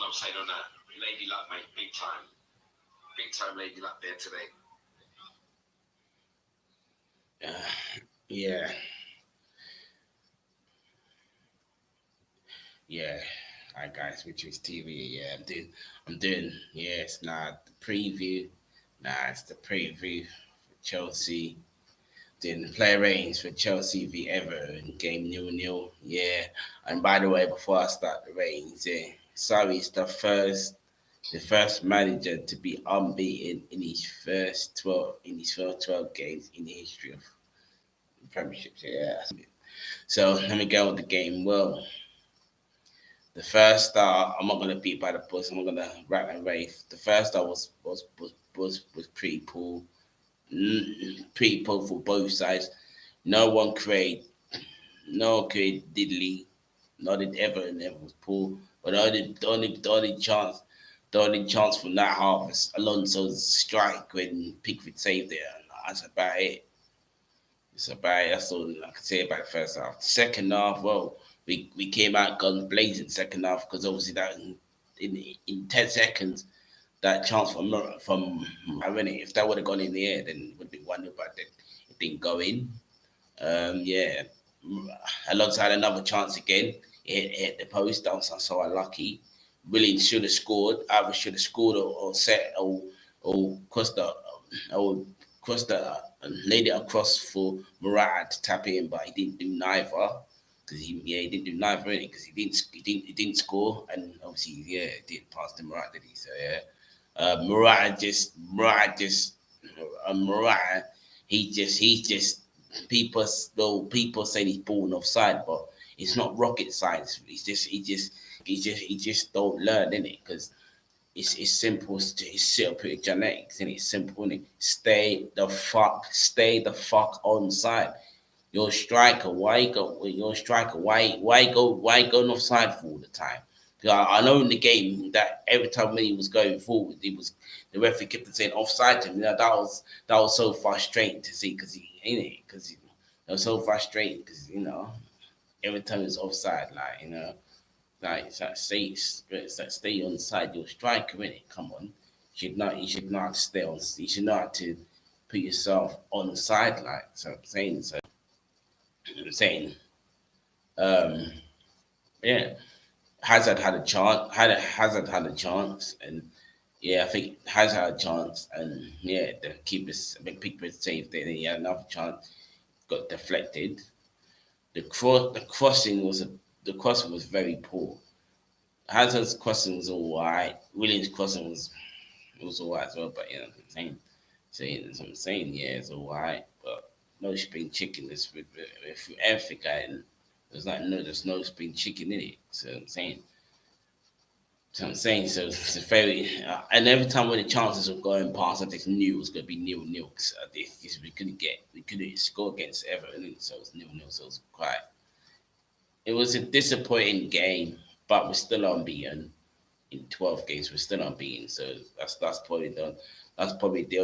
I'm saying on that. Lady luck, mate, big time lady luck there today. Yeah, yeah. Hi guys, which is TV. Yeah, I'm doing. Yeah, it's not the preview. Nah, it's the preview for Chelsea. Doing the play ratings for Chelsea v Everton game 0-0. Yeah, and by the way, before I start the ratings, yeah, Sarri is the first manager to be unbeaten in his first 12 games in the history of the Premiership. Yeah. So let me go with the game. Well, the first star, I'm not gonna beat by the bush. I'm not gonna rat and rave. The first star was pretty poor, pretty poor for both sides. No one created, no one created diddly. Not did Everton ever was poor. But the only chance from that half was Alonso's strike when Pickford saved it, and that's about it. It's about it. That's all I can say about the first half. The second half, well, we came out guns blazing second half because obviously that in 10 seconds that chance from Marini, if that would have gone in the air, then it would have been 1-0, but then it didn't go in. Yeah, alongside another chance again, it hit the post. I was so unlucky. Williams should have scored. Either should have scored or set or Costa or Costa laid it across for Murata to tap in, but he didn't do neither. Because he didn't do neither really because he didn't score, and obviously didn't pass to Murata, did he? So yeah, Murata, he just people saying he's born offside, but it's not rocket science. He just don't learn, innit? Because it's simple. It's simple genetics, and it's simple, innit? Stay the fuck on side. Your striker, why go? Your striker, why go offside for all the time? 'Cause I know in the game that every time when he was going forward, the referee kept saying offside to him. That was so frustrating to see because he ain't it because it was so frustrating because every time it's offside, like it's like stay on side. Your striker, innit? Come on, you should not stay on. You should not to put yourself on the side, like so. I'm saying, um, yeah. Hazard had a chance, and yeah, I think Hazard had a chance, and yeah, the keepers, I think keeper saved it, and he had another chance, got deflected. The crossing was very poor. Hazard's crossing was all right. Williams' crossing was all right as well, but what I'm saying, yeah, it's all right, but no spring chicken. With Africa, and there's no spring chicken in it. So it's a very and every time when the chances of going past, I just knew it was going to be nil. Because we couldn't score against Everton, so it was 0-0. So it was a disappointing game, but we're still unbeaten in 12 games. We're still unbeaten, so that's probably probably the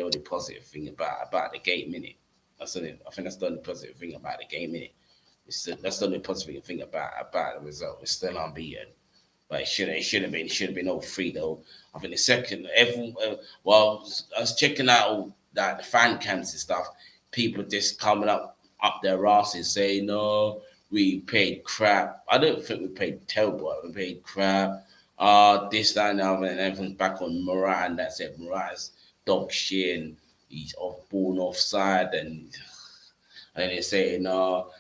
only positive thing about the game, innit? I think that's the only positive thing about the game, innit? That's the only positive thing about the result. We're still unbeaten. But it should have been 0-3 though. I think the second well, I was checking out all that the fan cams and stuff. People just coming up their asses saying, "No, we paid crap." I don't think we paid terrible. We paid crap. This, that, and the other, and everyone's back on Murat, and that's it. Murat's dog shit, and he's born offside, and they're saying, no,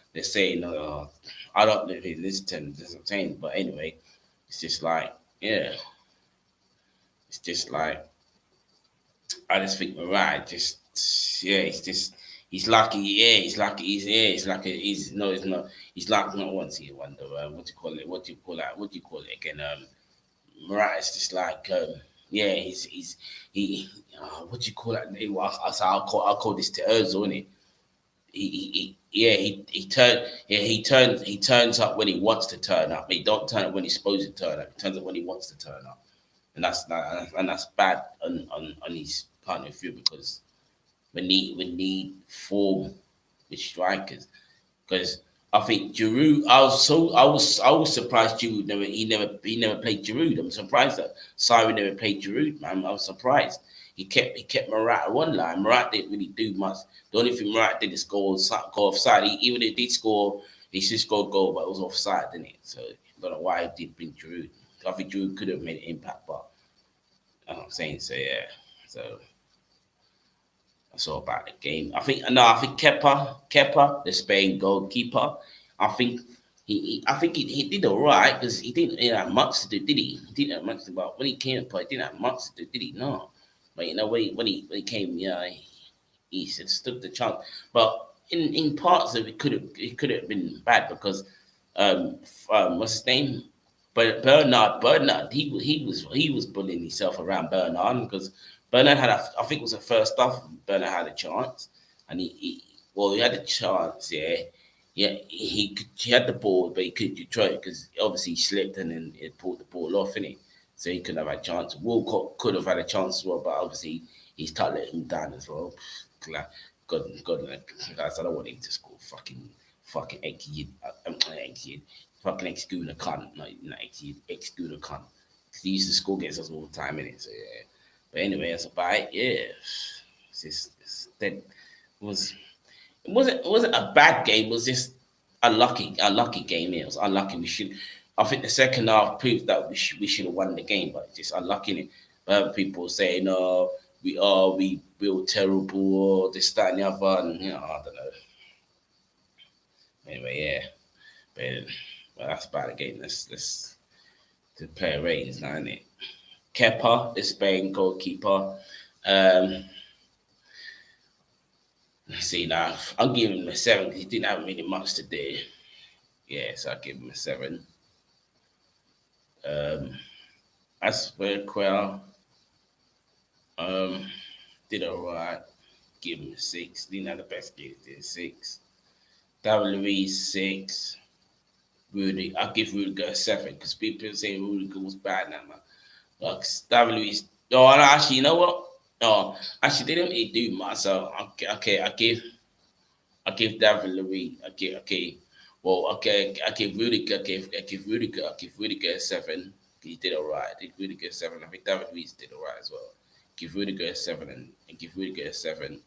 I don't know if he listen to them, that's what I'm saying. But anyway, it's just like, yeah, it's just like, I just think Mariah yeah, he's lucky, yeah, he's lucky, no, he's not, he's like, not once he wonder, what do you call it again, Mariah is just like, yeah, what do you call that name? I'll call this to Ozil, innit? Yeah, he turns up when he wants to turn up. He don't turn up when he's supposed to turn up. He turns up when he wants to turn up, and that's bad on his partner field because we need form with strikers because I think Giroud. I was surprised Giroud never played Giroud. I'm surprised that Sarri never played Giroud, man. I was surprised. He kept Murat on one line. Murat didn't really do much. The only thing Murat did is go offside. Even if he did score, he should score a goal, but it was offside, didn't it? So I don't know why he did bring Giroud. I think Giroud could have made an impact, but you know what I'm saying. So yeah. So that's all about the game. I think Kepa, the Spain goalkeeper. I think he did all right because he didn't have much to do, did he? He didn't have much to do. But when he came to play, he didn't have much to do, did he? No. But you know when he came, yeah, he stood the chance. But in parts of it could have been bad because what's his name? But Bernard, he was bullying himself around Bernard because Bernard I think it was the first half. Bernard had a chance, and he had a chance. Yeah, yeah, he had the ball, but he couldn't control it because obviously he slipped and then it pulled the ball off in it. So he couldn't have had a chance. Walcott could have had a chance as well, but obviously he's started letting him down as well. Like, guys, I don't want him to score fucking egg fucking ex-Guna cunt, not ex-Guna cunt. He used to score against us all the time, innit? So yeah. But anyway, that's about it. Yeah, that was it wasn't a bad game. It was just a lucky game. Yeah. It was unlucky. I think the second half proved that we should have won the game, but just unlucky. Innit? But people saying, "No, we were terrible," or this, that, and the other, and I don't know. Anyway, yeah, but well, that's about the game. Let's the player ratings now, isn't it? Kepa, the Spain goalkeeper. Um, let's see now. I'm giving him a 7 because he didn't have really much to do. Yeah, so I give him a 7. Um, Asperquell, um, did alright. Give him a 6. Didn't have the best game. Did a 6. David Luiz 6. Rudy, I give Rudiger a 7 because people saying Rudiger was bad now, man. Like David Luiz. Oh, and actually, you know what? Oh, actually, they didn't really do much. So okay, I give David Luiz. Okay. Well, okay, I give Rudiger a 7. He did all right. I did Rudiger a 7. I think David Luiz did all right as well. Give Rudiger a 7 and give Rudiger a 7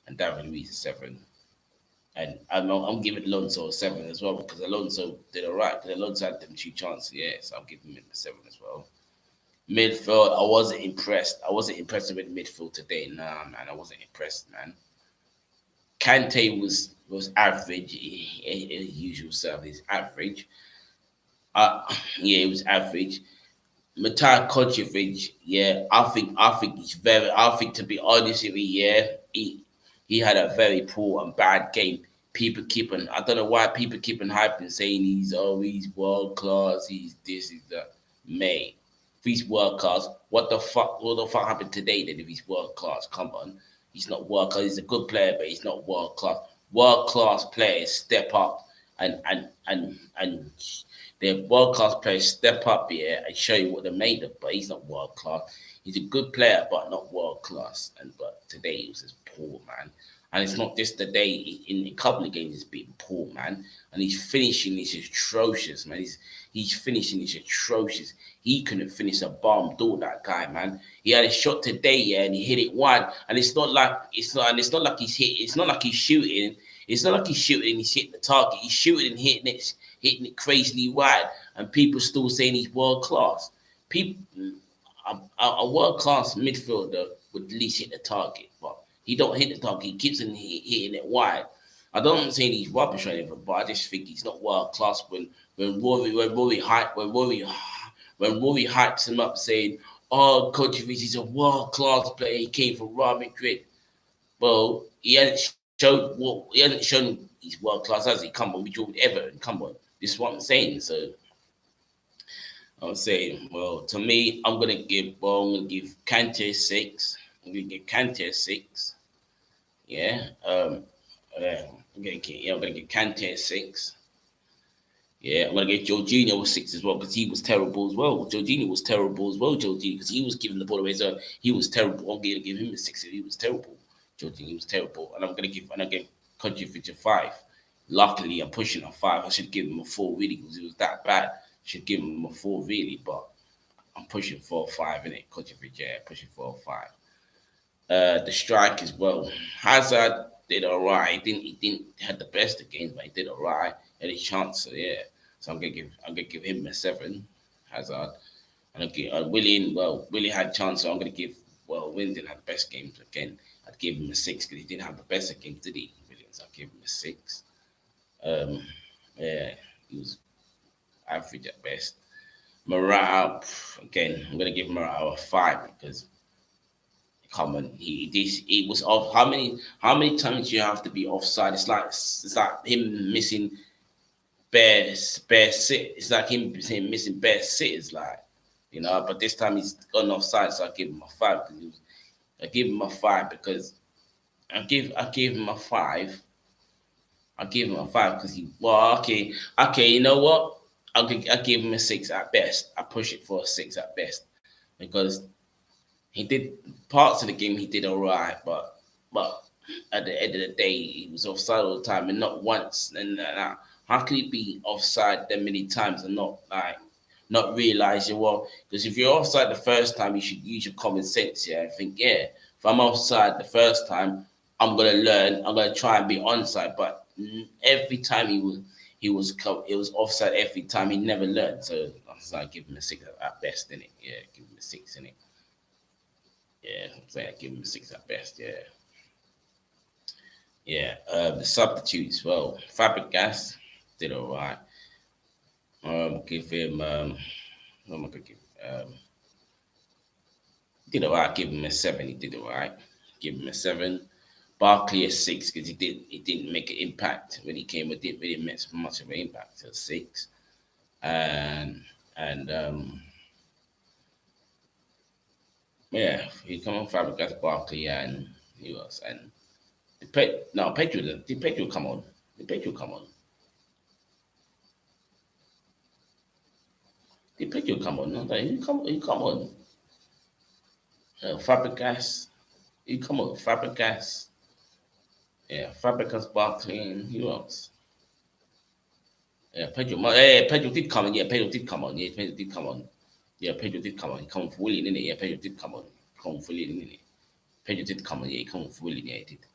and David Luiz a 7. And I'm giving Alonso a 7 as well because Alonso did all right. Because Alonso had them 2 chances, yeah. So I'm giving him a 7 as well. Midfield, I wasn't impressed. I wasn't impressed with midfield today. Nah, man, I wasn't impressed, man. Kante was average. Usual stuff. He's average. Yeah, it was average. Matar Kojovic, yeah, I think he's very. I think to be honest with you, yeah, he had a very poor and bad game. I don't know why people keep on hyping saying he's world class, he's this, he's that. Mate, if he's world class, what the fuck happened today then if he's world class? Come on. He's not world class, he's a good player, but he's not world class. World class players step up and the world class players step up here and show you what they're made of, but he's not world class. He's a good player, but not world class. But today he was just poor, man. And it's not just today. In a couple of games, he's been poor, man. And his finishing is atrocious, man. His finishing is atrocious. He couldn't finish a bomb, do that guy, man. He had a shot today, yeah, and he hit it wide. And it's not like he's hit. It's not like he's shooting. It's not like he's shooting. He's hitting the target. He's shooting and hitting it crazily wide, and people still saying he's world class. People, a world class midfielder would at least hit the target, but he don't hit the target. He keeps on hitting it wide. I don't saying he's rubbish or anything, but I just think he's not world class. When Rory hypes him up saying, "Oh, Coach Reece is a world class player. He came from Real Madrid." Well, he hasn't shown he's world class, has he? Come on, we drew with Everton. Come on, this is what I'm saying. So I'm saying, well, to me, I'm gonna give Kante 6. I'm gonna give Kante 6. Yeah. I'm gonna give Kante a 6. Yeah, I'm gonna give Jorginho a 6 as well because he was terrible as well. Jorginho was terrible as well. Jorginho because he was giving the ball away, so he was terrible. I'm gonna give him a 6. He was terrible. Jorginho was terrible, and I'm gonna give Kojic a 5. Luckily, I'm pushing a 5. I should give him a 4 really because it was that bad. Should give him a 4 really, but I'm pushing 4 or 5 in it. Kovacic, yeah, pushing 4 or 5. The strike as well. Hazard did alright. He didn't had the best of games, but he did alright. Had a chance, so yeah. So I'm gonna give him a 7. Hazard. And I give Willian. Well, Willian had a chance, so I'm gonna give. Well, Willian didn't have the best games again. I'd give him a 6 because he didn't have the best of games, did he? Willian, so I'll give him a 6. Um, yeah, he was average at best. Morale, again, I'm gonna give Morale a 5 because come on, he was off. How many times do you have to be offside? It's like him missing bare sit. It's like him missing bare sitters, like But this time he's gone offside, so I give him a 5. I give him a 5 because I give him a 5. I give him a 5 because okay. You know what? I give him a 6 at best. I push it for a 6 at best because he did parts of the game. He did all right, but at the end of the day, he was offside all the time, and not once. And how can he be offside that many times and not realize you well? Because if you're offside the first time, you should use your common sense. Yeah, I think if I'm offside the first time, I'm gonna learn. I'm gonna try and be onside. But every time he was offside every time. He never learned. So I give him a 6 at best, innit? Yeah, give him a 6, innit? Yeah, I'm saying I give him a 6 at best. Yeah, yeah. The substitutes. Well, Fabregas did all right. Give him. What am I gonna give? Did all right. Give him a 7. He did all right. Give him a 7. Barkley a 6 because he didn't make an impact when he came. It didn't really make much of an impact. So 6. And yeah, he come on Fabregas, Barkley, and who else? And no, Pedro. Did Pedro come on? Did Pedro come on? Did Pedro come on? No, you come on. Fabregas. You come on, Fabregas. Yeah, Fabregas, Barkley, and who else? Yeah, Pedro. Yeah, Pedro did come on. Yeah, Pedro did come on. Yeah, Pedro did come on. Yeah, Pedro did come on. He come on for Willian, innit? Yeah, Pedro did come on. Come on for Willian, innit? Pedro did come on. Yeah, he come on for Willian. Yeah, he did.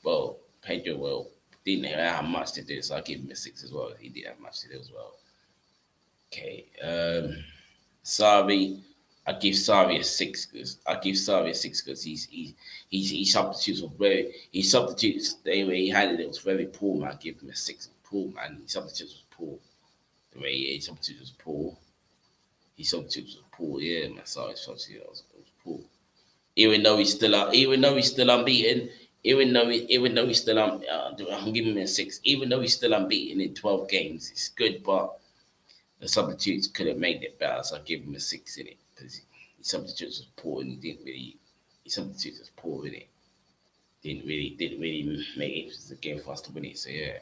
Well, Pedro, didn't have much to do, so I give him a 6 as well. He did have much to do as well. Okay. Sarri, I give Sarri a 6 because he substitutes were very he substitutes the way he had it was very poor man. I give him a 6. Poor man. He substitutes was poor. The way he substitutes was poor. He substitutes was poor. Yeah, man. Sorry, substitute was poor. Even though he's still unbeaten. Even though he's still I'm giving him a 6. Even though he's still unbeaten in 12 games, it's good, but the substitutes could have made it better, so I give him a 6 in it because his substitutes was poor and he didn't really. His substitutes was poor in it. Didn't really make it the game for us to win it. So yeah,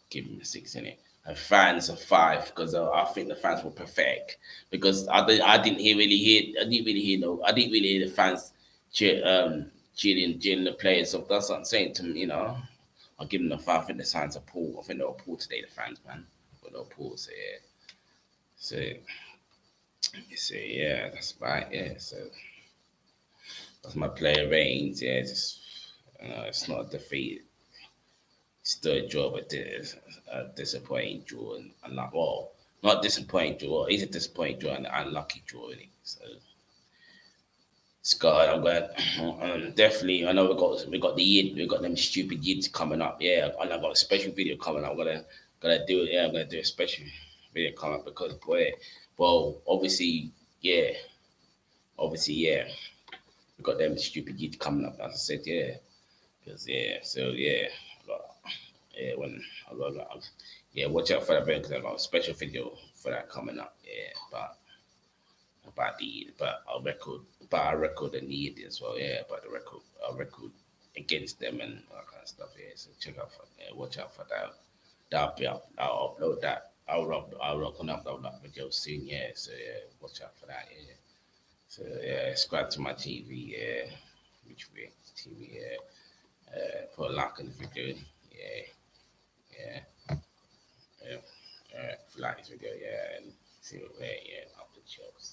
give him a 6 in it. And fans a 5 because I think the fans were pathetic because I didn't really hear the fans cheering the players. So that's what I'm saying to me. I'll give them a 5. I think the fans are poor. I think they were poor today. The fans, man, but they were poor. So yeah. So you see, yeah, that's right. Yeah, so that's my player ratings. Yeah, it's not a defeat. It's still a draw, but it's a disappointing draw and not disappointing draw. It's a disappointing draw and an unlucky draw. Really. So Scott, I'm glad. Definitely, I know we got the yid, we got them stupid yids coming up. Yeah, and I got a special video coming up. I'm gonna do it. Yeah, I'm gonna do a special video coming up because boy, well, obviously, yeah, we got them stupid yids coming up. As I said, yeah, because yeah, so yeah, I got, yeah, yeah, watch out for that video because I got a special video for that coming up. Yeah, but our record and need as well. Yeah, about our record against them and all that kind of stuff. Yeah, so watch out for that. That'll be up. I'll upload that. I'll gonna upload that video soon. Yeah, so yeah, watch out for that. Yeah, so yeah, subscribe to my TV. Yeah, which way TV? Yeah, put a like on the video. Yeah, Yeah. Yeah. If you like this video, yeah, and see what we're, yeah, up the chops.